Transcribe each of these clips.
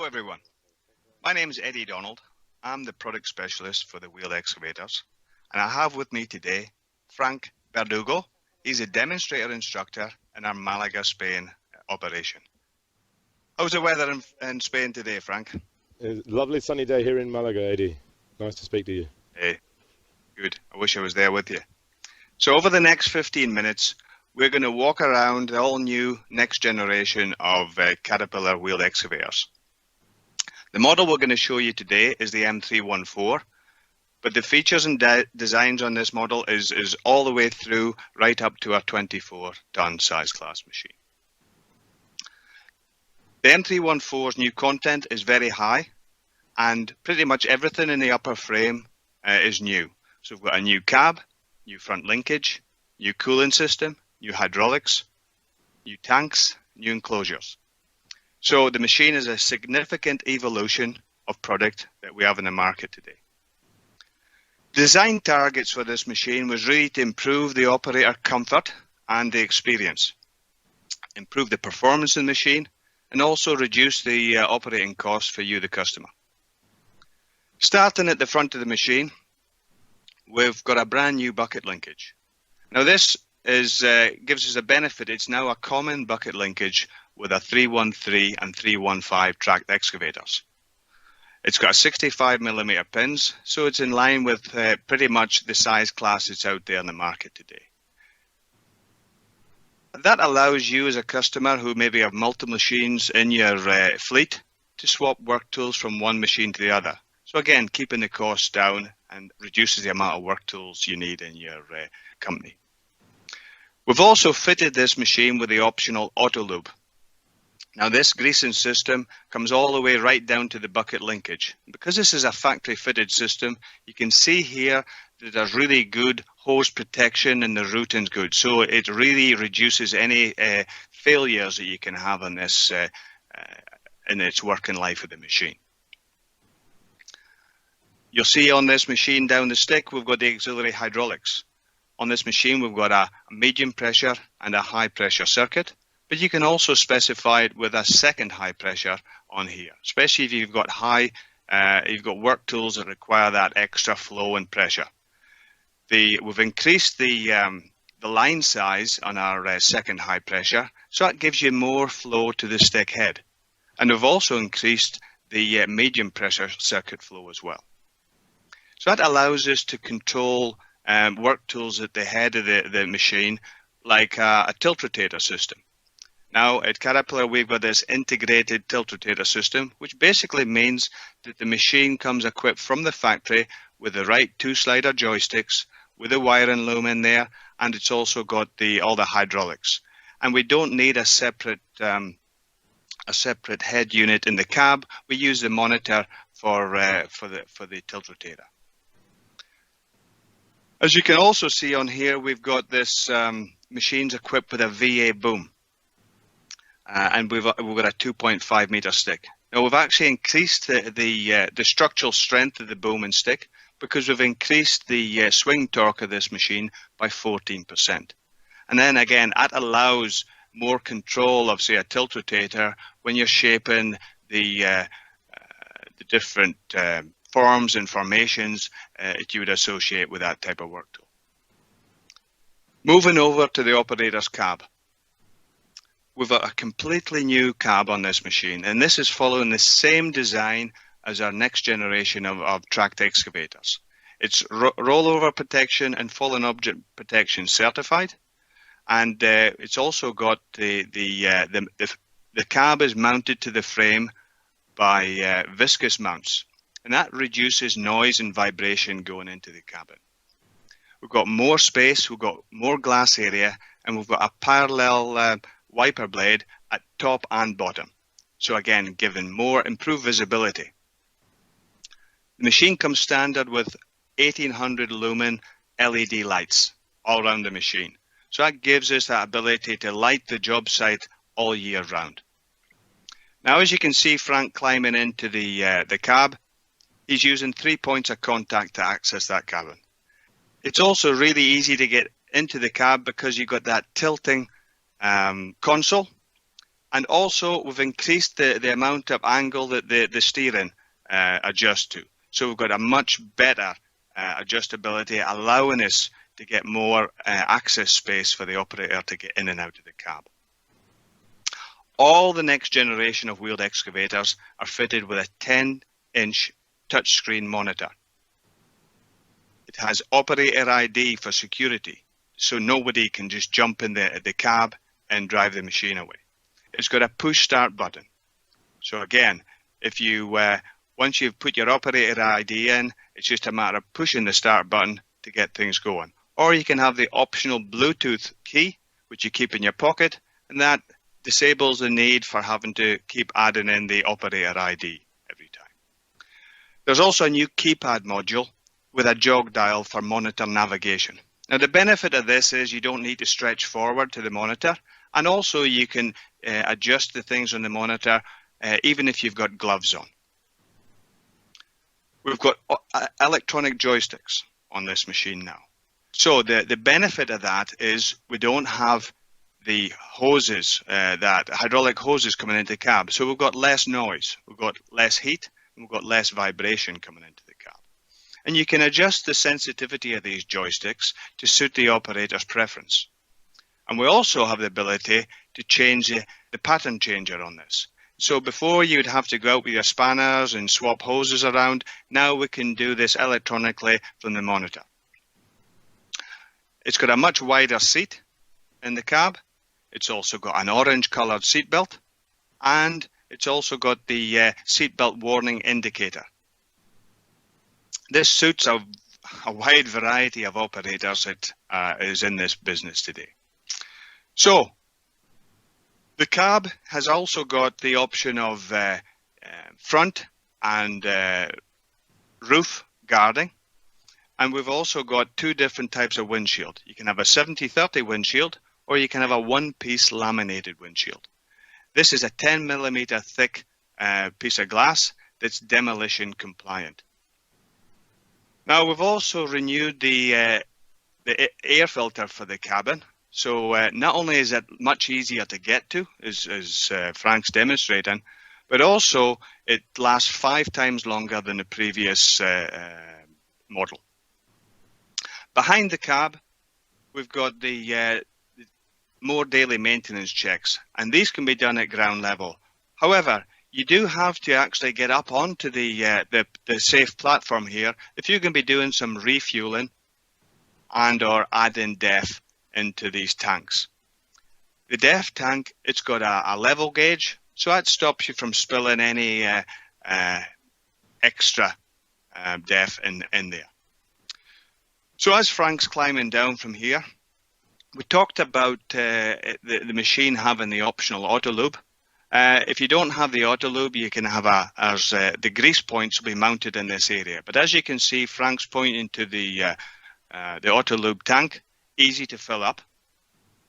Hello everyone, my name is Eddie Donald. I'm the product specialist for the wheeled excavators, and I have with me today Frank Verdugo. He's a demonstrator instructor in our Malaga, Spain operation. How's the weather in Spain today, Frank? It's a lovely sunny day here in Malaga, Eddie. Nice to speak to you. Hey, good. I wish I was there with you. So over the next 15 minutes, we're going to walk around the all new next generation of Caterpillar wheeled excavators. The model we're going to show you today is the M314, but the features and designs on this model is all the way through right up to our 24-ton size class machine. The M314's new content is very high, and pretty much everything in the upper frame is new. So we've got a new cab, new front linkage, new cooling system, new hydraulics, new tanks, new enclosures. So the machine is a significant evolution of product that we have in the market today. Design targets for this machine was really to improve the operator comfort and the experience, improve the performance of the machine, and also reduce the operating costs for you, the customer. Starting at the front of the machine, we've got a brand new bucket linkage. Now this gives us a benefit. It's now a common bucket linkage with a 313 and 315 tracked excavators. It's got 65mm pins, so it's in line with pretty much the size class that's out there in the market today. That allows you as a customer who maybe have multiple machines in your fleet to swap work tools from one machine to the other. So again, keeping the costs down and reduces the amount of work tools you need in your company. We've also fitted this machine with the optional auto lube. Now this greasing system comes all the way right down to the bucket linkage. Because this is a factory fitted system, you can see here that there's really good hose protection and the routing's good. So it really reduces any failures that you can have on this in its working life of the machine. You'll see on this machine down the stick, we've got the auxiliary hydraulics. On this machine, we've got a medium pressure and a high pressure circuit. But you can also specify it with a second high pressure on here, especially if you've got work tools that require that extra flow and pressure. We've increased the line size on our second high pressure, so that gives you more flow to the stick head. And we've also increased the medium pressure circuit flow as well. So that allows us to control work tools at the head of the machine, like a tilt rotator system. Now at Caterpillar, we've got this integrated tilt rotator system, which basically means that the machine comes equipped from the factory with the right two slider joysticks, with a wiring loom in there, and it's also got all the hydraulics. And we don't need a separate head unit in the cab. We use the monitor for the tilt rotator. As you can also see on here, we've got this machines equipped with a VA boom. And we've got a 2.5 meter stick. Now we've actually increased the structural strength of the boom and stick because we've increased the swing torque of this machine by 14%. And then again, that allows more control of, say, a tilt rotator when you're shaping the different forms and formations that you would associate with that type of work tool. Moving over to the operator's cab. We've got a completely new cab on this machine, and this is following the same design as our next generation of tracked excavators. It's rollover protection and fallen object protection certified, and it's also got the cab is mounted to the frame by viscous mounts, and that reduces noise and vibration going into the cabin. We've got more space, we've got more glass area, and we've got a parallel wiper blade at top and bottom. So again, giving more improved visibility. The machine comes standard with 1800 lumen LED lights all around the machine. So that gives us that ability to light the job site all year round. Now, as you can see, Frank climbing into the cab, he's using 3 points of contact to access that cabin. It's also really easy to get into the cab because you've got that tilting console, And also we've increased the amount of angle that the steering adjusts to. So we've got a much better adjustability, allowing us to get more access space for the operator to get in and out of the cab. All the next generation of wheeled excavators are fitted with a 10-inch touchscreen monitor. It has operator ID for security, so nobody can just jump in the cab and drive the machine away. It's got a push start button. So again, if you once you've put your operator ID in, it's just a matter of pushing the start button to get things going. Or you can have the optional Bluetooth key, which you keep in your pocket, and that disables the need for having to keep adding in the operator ID every time. There's also a new keypad module with a jog dial for monitor navigation. Now the benefit of this is you don't need to stretch forward to the monitor, and also you can adjust the things on the monitor even if you've got gloves on. We've got electronic joysticks on this machine now. So the benefit of that is we don't have the hoses, that hydraulic hoses coming into the cab. So we've got less noise, we've got less heat, and we've got less vibration coming into the cab. And you can adjust the sensitivity of these joysticks to suit the operator's preference. And we also have the ability to change the pattern changer on this. So before you'd have to go out with your spanners and swap hoses around, now we can do this electronically from the monitor. It's got a much wider seat in the cab. It's also got an orange coloured seat belt, and it's also got the seat belt warning indicator. This suits a wide variety of operators that is in this business today. So the cab has also got the option of front and roof guarding. And we've also got two different types of windshield. You can have a 70-30 windshield, or you can have a one-piece laminated windshield. This is a 10mm thick piece of glass that's demolition compliant. Now we've also renewed the air filter for the cabin. So not only is it much easier to get to, as Frank's demonstrating, but also it lasts 5 times longer than the previous model. Behind the cab, we've got the more daily maintenance checks, and these can be done at ground level. However, you do have to actually get up onto the safe platform here if you're going to be doing some refueling and or adding DEF into these tanks. The DEF tank, it's got a level gauge, so that stops you from spilling any extra DEF in there. So as Frank's climbing down from here, we talked about the machine having the optional auto lube. If you don't have the auto lube, you can have the grease points will be mounted in this area. But as you can see, Frank's pointing to the auto lube tank, easy to fill up,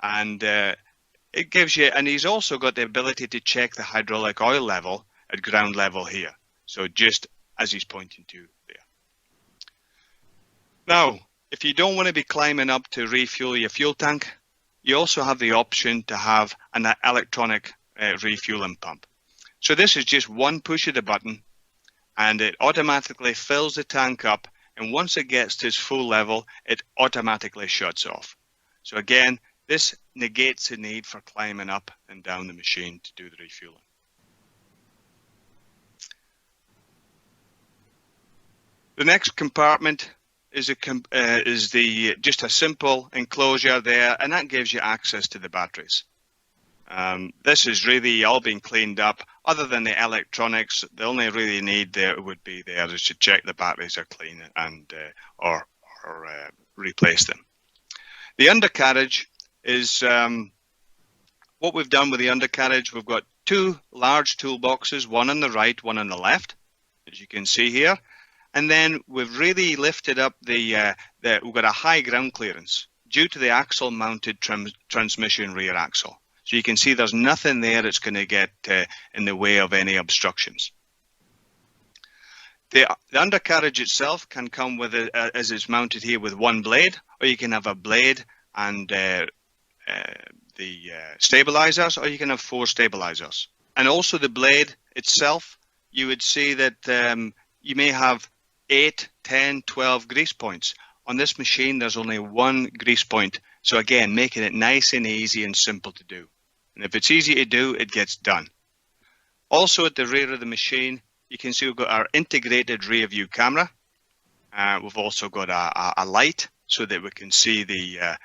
and it gives you. And he's also got the ability to check the hydraulic oil level at ground level here. So just as he's pointing to there. Now, if you don't want to be climbing up to refuel your fuel tank, you also have the option to have an electronic refueling pump. So this is just one push of the button, and it automatically fills the tank up, and once it gets to its full level, it automatically shuts off. So again, this negates the need for climbing up and down the machine to do the refueling. The next compartment is just a simple enclosure there, and that gives you access to the batteries. This is really all been cleaned up. Other than the electronics, the only really need there would be there is to check the batteries are clean and or replace them. The undercarriage is what we've done with the undercarriage. We've got 2 large toolboxes, one on the right, one on the left, as you can see here. And then we've really lifted up we've got a high ground clearance due to the axle mounted transmission rear axle. So you can see there's nothing there that's going to get in the way of any obstructions. The undercarriage itself can come with as it's mounted here with one blade, or you can have a blade and the the stabilizers, or you can have 4 stabilizers. And also the blade itself, you would see that you may have 8, 10, 12 grease points. On this machine, there's only 1 grease point. So again, making it nice and easy and simple to do. And if it's easy to do, it gets done. Also at the rear of the machine, you can see we've got our integrated rear view camera. We've also got a light so that we can see the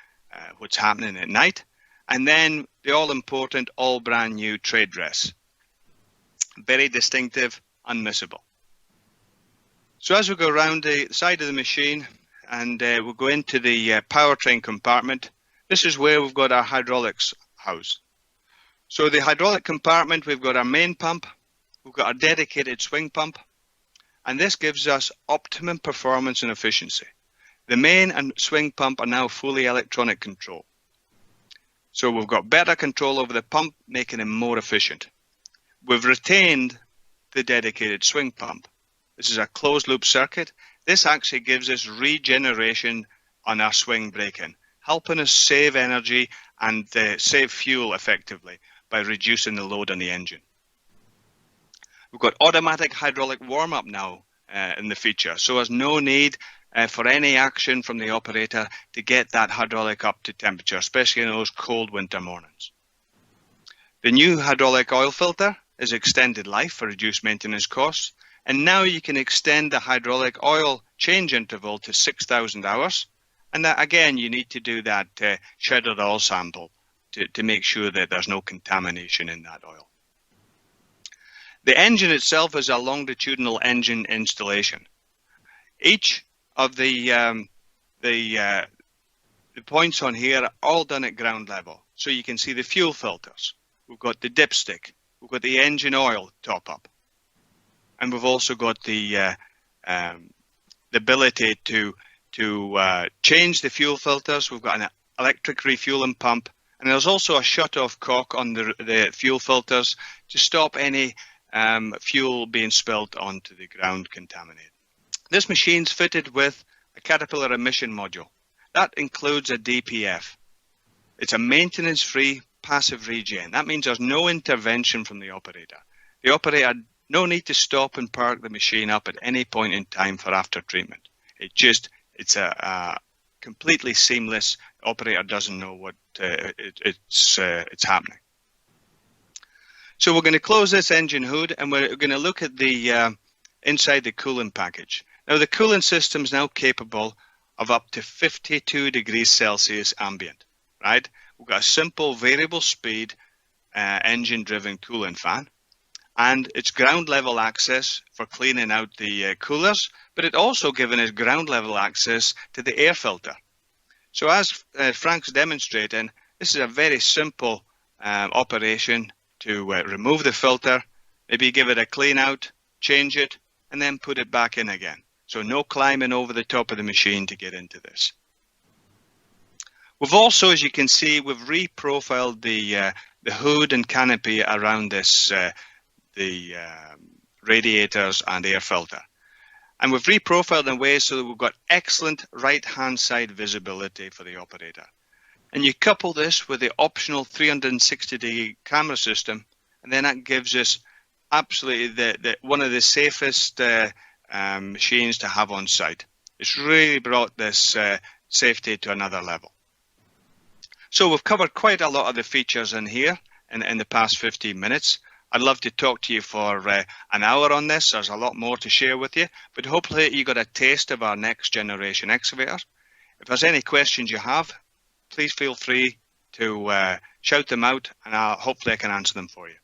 what's happening at night. And then the all-important, all brand new trade dress. Very distinctive, unmissable. So as we go around the side of the machine and we'll go into the powertrain compartment, this is where we've got our hydraulics house. So the hydraulic compartment, we've got our main pump, we've got our dedicated swing pump, and this gives us optimum performance and efficiency. The main and swing pump are now fully electronic control. So we've got better control over the pump, making it more efficient. We've retained the dedicated swing pump. This is a closed loop circuit. This actually gives us regeneration on our swing braking, helping us save energy and save fuel effectively by reducing the load on the engine. We've got automatic hydraulic warm-up now in the feature, so there's no need for any action from the operator to get that hydraulic up to temperature, especially in those cold winter mornings. The new hydraulic oil filter is extended life for reduced maintenance costs, and now you can extend the hydraulic oil change interval to 6,000 hours. And that, again, you need to do that shredded oil sample to make sure that there's no contamination in that oil. The engine itself is a longitudinal engine installation. Each of the points on here are all done at ground level. So you can see the fuel filters. We've got the dipstick. We've got the engine oil top up. And we've also got the ability to change the fuel filters. We've got an electric refueling pump, and there's also a shut-off cock on the fuel filters to stop any fuel being spilt onto the ground contaminated. This machine's fitted with a Caterpillar emission module. That includes a DPF. It's a maintenance-free passive regen. That means there's no intervention from the operator. The operator no need to stop and park the machine up at any point in time for after treatment. It's a completely seamless. The operator doesn't know what it's happening. So we're going to close this engine hood and we're going to look at the inside the cooling package. Now the cooling system is now capable of up to 52 degrees Celsius ambient, right? We've got a simple variable speed engine driven cooling fan. And it's ground level access for cleaning out the coolers, but it also given us ground level access to the air filter. So as Frank's demonstrating, this is a very simple operation to remove the filter, maybe give it a clean out, change it, and then put it back in again. So no climbing over the top of the machine to get into this. We've also, as you can see, we've reprofiled the hood and canopy around this the radiators and air filter. And we've reprofiled in ways so that we've got excellent right-hand side visibility for the operator. And you couple this with the optional 360-degree camera system, and then that gives us absolutely one of the safest machines to have on site. It's really brought this safety to another level. So we've covered quite a lot of the features in here in the past 15 minutes. I'd love to talk to you for an hour on this. There's a lot more to share with you, but hopefully you got a taste of our next generation excavator. If there's any questions you have, please feel free to shout them out, and hopefully I can answer them for you.